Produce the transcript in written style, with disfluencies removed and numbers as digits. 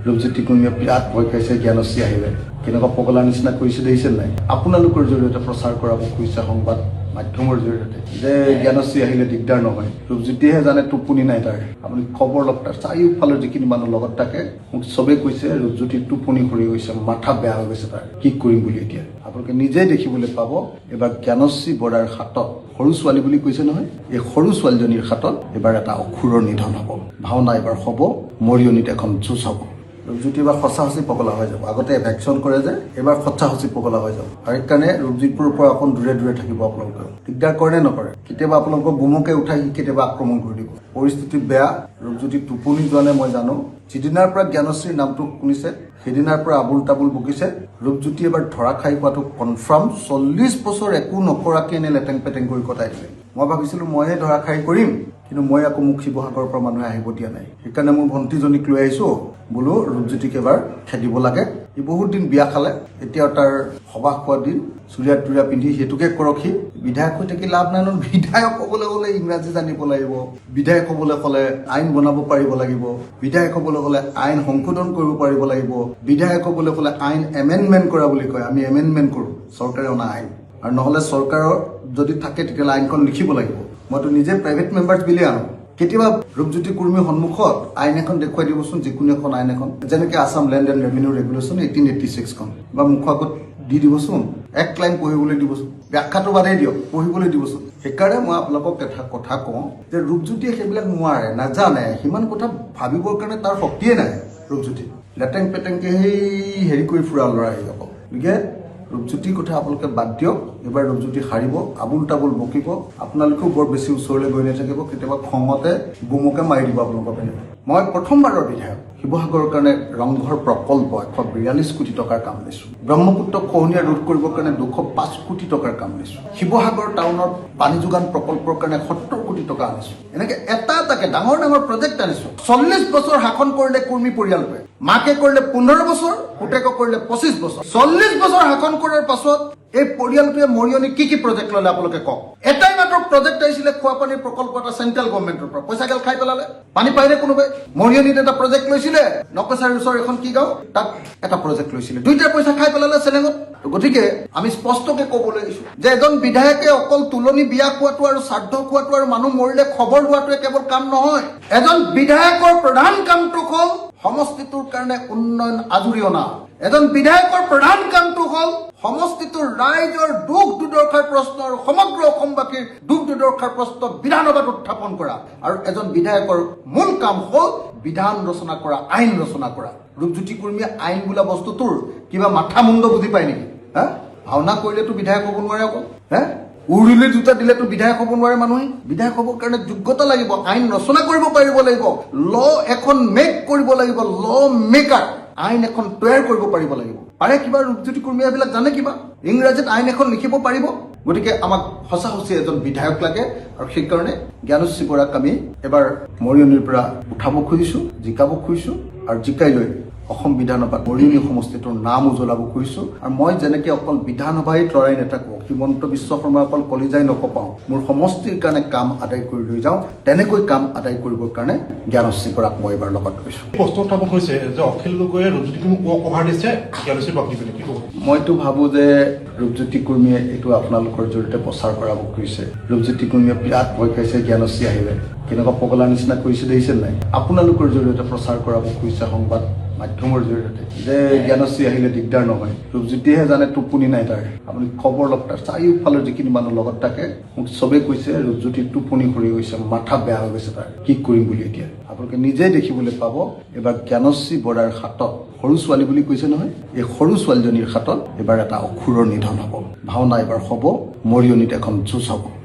ৰূপজ্যোতি কুৰ্মীয়ে বিৰাট ভয় খাইছে জ্ঞানশ্ৰী আহিলে কেনেকুৱা পগলাৰ নিচিনা কৰিছে দেখিছে নাই আপোনালোকৰ জৰিয়তে প্ৰচাৰ কৰাব খুজিছে সংবাদ মাধ্যমৰ জৰিয়তে যে জ্ঞানশ্ৰী আহিলে দিগদাৰ নহয় ৰূপজ্যোতিহে জানে টোপনি নাই তাৰ আপুনি খবৰ লওক তাৰ চাৰিওফালৰ যিখিনি মানুহ লগত থাকে মোক চবেই কৈছে ৰূপজ্যোতিৰ টোপনি সৰি গৈছে মাথা বেয়া হৈ গৈছে তাৰ কি কৰিম বুলি এতিয়া আপোনালোকে নিজেই দেখিবলৈ পাব এবাৰ জ্ঞানশ্ৰী বৰাৰ হাতত সৰু ছোৱালী বুলি কৈছে নহয় এই সৰু ছোৱালীজনীৰ হাতত এবাৰ এটা অসুৰৰ নিধন হ'ব ভাওনা এবাৰ হ'ব মৰিয়নিত এখন যুঁজ হ'ব ৰূপজ্যোতি এবাৰ সঁচা সঁচি পগলা হৈ যাব আগতে ভেকচিন কৰে যে এবাৰ সঁচা সঁচি পগলা হৈ যাব আৰু সেইকাৰণে ৰূপজ্যোতিপুৰৰ পৰা অকণ দূৰে দূৰে থাকিব আপোনালোকে দিগদাৰ কৰে নে নকৰে কেতিয়াবা আপোনালোকক গুমকে উঠাই সি কেতিয়াবা আক্ৰমণ কৰি দিব পৰিস্থিতি বেয়া ৰূপজ্যোতি টোপনি যোৱা নাই মই জানো যিদিনাৰ পৰা জ্ঞানশ্ৰীৰ নামটো শুনিছে সেইদিনাৰ পৰা আবুল তাবুল বকিছে ৰূপজ্যোতি এবাৰ ধৰা খাই পোৱাটো কনফাৰ্ম 40 বছৰ একো নকৰাকে এনে লেটেং পেটেং কৰি কটাই দিলে মই ভাবিছিলো ময়ে ধৰা খাই কৰিম কিন্তু মই আকৌ মোক শিৱসাগৰৰ পৰা মানুহে আহিব দিয়া নাই সেইকাৰণে মোৰ ভণ্টিজনীক লৈ আহিছো বোলো ৰূপজ্যোতিক এবাৰ খেদিব লাগে ই বহুত দিন বিয়া খালে এতিয়া তাৰ সবাহ খোৱা দিন চুৰিয়া টুৰিয়া পিন্ধি সেইটোকে কৰক সি বিধায়ক হৈ থাকি লাভ নাই নহয় বিধায়ক হ'বলৈ হ'লে ইংৰাজী জানিব লাগিব বিধায়ক হ'বলৈ হ'লে আইন বনাব পাৰিব লাগিব বিধায়ক হ'বলৈ হ'লে আইন সংশোধন কৰিব পাৰিব লাগিব বিধায়ক হ'বলৈ হ'লে আইন এমেণ্ডমেণ্ট কৰা বুলি কয় আমি এমেণ্ডমেণ্ট কৰোঁ চৰকাৰে অনা আইন আৰু নহ'লে চৰকাৰৰ যদি থাকে তেতিয়াহ'লে আইনখন লিখিব লাগিব মইতো নিজে প্ৰাইভেট মেম্বাৰ্ছ বিলে আনো কেতিয়াবা ৰূপজ্যোতি কুৰ্মীৰ সন্মুখত আইন এখন দেখুৱাই দিবচোন যিকোনো এখন আইন এখন যেনেকৈ Assam land and revenue regulation 1886 খন বা মুখৰ আগত দি দিবচোন এক লাইন পঢ়িবলৈ দিবচোন ব্যাখ্যাটো বাদেই দিয়ক পঢ়িবলৈ দিবচোন সেইকাৰণে মই আপোনালোকক এটা কথা কওঁ যে ৰূপজ্যোতিয়ে সেইবিলাক নোৱাৰে নাজানে সিমান কথা ভাবিবৰ কাৰণে তাৰ শক্তিয়ে নাই ৰূপজ্যোতি লেটেং পেটেংকে সেই হেৰি কৰি ফুৰা ল'ৰা আহি যাব গতিকে ৰূপজ্যোতিৰ কথা আপোনালোকে বাদ দিয়ক এবাৰ ৰূপজ্যোতি হাৰিব আবুল তাবুল বকিব আপোনালোকেও বৰ বেছি ওচৰলৈ গৈ নাথাকিব কেতিয়াবা খঙতে গুমকে মাৰি দিব আপোনালোকৰ পিনে মই প্ৰথমবাৰৰ বিধায়ক শিৱসাগৰৰ কাৰণে ৰংঘৰ প্ৰকল্প 142 কোটি টকাৰ কাম দিছোঁ ব্ৰহ্মপুত্ৰ খহনীয়া ৰোধ কৰিবৰ কাৰণে 205 কোটি টকাৰ কাম দিছোঁ শিৱসাগৰ টাউনত পানী যোগান প্ৰকল্পৰ কাৰণে 70 কোটি টকা আনিছোঁ এনেকৈ এটা এটাকে ডাঙৰ ডাঙৰ প্ৰজেক্ট আনিছোঁ 40 বছৰ শাসন কৰিলে কুৰ্মী পৰিয়ালটোৱে মাকে কৰিলে 15 বছৰ পুতেকক কৰিলে 25 বছৰ 40 বছৰ শাসন কৰাৰ পাছত এই পৰিয়ালটোৱে মৰিয়নি কি প্ৰজেক্ট ল'লে আপোনালোকে কওক এটাই মাত্ৰ প্ৰজেক্ট আহিছিলে খোৱা পানীৰ প্ৰকল্প এটা চেণ্ট্ৰেল গভৰ্ণমেণ্টৰ পৰা পইচা গাল খাই পেলালে পানী পাইনে কোনোবাই মৰিয়নিত এটা প্ৰজেক্ট লৈছিলে নকচাৰীৰ ওচৰ এখন কি গাঁও তাত এটা প্ৰজেক্ট লৈছিলে দুইটা পইচা খাই পেলালে চেলেঙত গতিকে আমি স্পষ্টকে ক'বলৈ আহিছো যে এজন বিধায়কে অকল তুলনি বিয়া খোৱাটো আৰু শ্ৰাদ্ধ খোৱাটো আৰু মানুহ মৰিলে খবৰ লোৱাটোৱে কেৱল কাম নহয় এজন বিধায়কৰ প্ৰধান কামটো হ'ল সমষ্টিটোৰ কাৰণে উন্নয়ন আজুৰি অনা এজন বিধায়কৰ প্ৰধান কামটো হ'ল সমষ্টিটোৰ ৰাইজৰ দুখ দুৰ্দশাৰ প্ৰশ্ন আৰু সমগ্ৰ অসমবাসীৰ দুখ দুৰ্দশাৰ প্ৰশ্ন বিধানসভাত উত্থাপন কৰা আৰু এজন বিধায়কৰ মূল কাম হ'ল বিধান ৰচনা কৰা আইন ৰচনা কৰা ৰূপজ্যোতি কুৰ্মীয়ে আইন বোলা বস্তুটোৰ কিবা মাথা মুণ্ড বুজি পায় নেকি হা ভাওনা কৰিলেতো বিধায়ক হ'ব নোৱাৰে অকল হা উৰুলি দুটা দিলেতো বিধায়ক হ'ব নোৱাৰে মানুহে বিধায়ক হ'বৰ কাৰণে যোগ্যতা লাগিব আইন ৰচনা কৰিব পাৰিব লাগিব ল এখন মেক কৰিব লাগিব ল মেকাৰ আইন এখন তৈয়াৰ কৰিব পাৰিব লাগিব পাৰে কিবা ৰূপজ্যোতি কুৰ্মীয়ে এইবিলাক জানে কিবা ইংৰাজীত আইন এখন লিখিব পাৰিব গতিকে আমাক সঁচা সঁচি এজন বিধায়ক লাগে আৰু সেইকাৰণে জ্ঞানশ্ৰী বৰাক আমি এবাৰ মৰিয়নিৰ পৰা উঠাব খুজিছোঁ জিকাব খুজিছোঁ আৰু জিকাই লৈ অসম বিধানসভাত মৰিয়নি সমষ্টিটোৰ নাম উজ্বলাব খুজিছোঁ আৰু মই যেনেকৈ অকল বিধানসভাই তৰাই নাথাকোঁ হিমন্ত বিশ্ব শৰ্মা অকল কলিজাই নকপাওঁ মোৰ সমষ্টিৰ কাৰণে কাম আদায় কৰি লৈ যাওঁ তেনেকৈ কাম আদায় কৰিবৰ কাৰণে জ্ঞানশ্ৰী বৰাক মই এবাৰ লগত কৈছোঁ প্ৰশ্ন উত্থাপন হৈছে যে অখিল গগৈয়ে ৰূপজ্যোতি কুৰ্মীক কভাৰ দিছে জ্ঞানশ্ৰী বৰাক দিবলৈ কি ক'ব মইতো ভাবোঁ যে ৰূপজ্যোতি কুৰ্মীয়ে এইটো আপোনালোকৰ জৰিয়তে প্ৰচাৰ কৰাব খুজিছে ৰূপজ্যোতি কুৰ্মীয়ে বিৰাট ভয় খাইছে জ্ঞানশ্ৰী আহিলে কেনেকুৱা পগলাৰ নিচিনা কৰিছে দেখিছে নাই আপোনালোকৰ জৰিয়তে প্ৰচাৰ কৰাব খুজিছে সংবাদ মাধ্যমৰ জৰিয়তে যে জ্ঞানশ্ৰী আহিলে দিগদাৰ নহয় ৰূপজ্যোতিহে জানে টোপনি নাই তাৰ আপুনি খবৰ লওক তাৰ চাৰিওফালৰ যিখিনি মানুহ লগত থাকে মোক চবেই কৈছে ৰূপজ্যোতিৰ টোপনি সৰি গৈছে মাথা বেয়া হৈ গৈছে তাৰ কি কৰিম বুলি এতিয়া আপোনালোকে নিজেই দেখিবলৈ পাব এবাৰ জ্ঞানশ্ৰী বৰাৰ হাতত সৰু ছোৱালী বুলি কৈছে নহয় এই সৰু ছোৱালীজনীৰ হাতত এবাৰ এটা অসুৰৰ নিধন হ'ব ভাওনা এবাৰ হ'ব মৰিয়নিত এখন যুঁজ হ'ব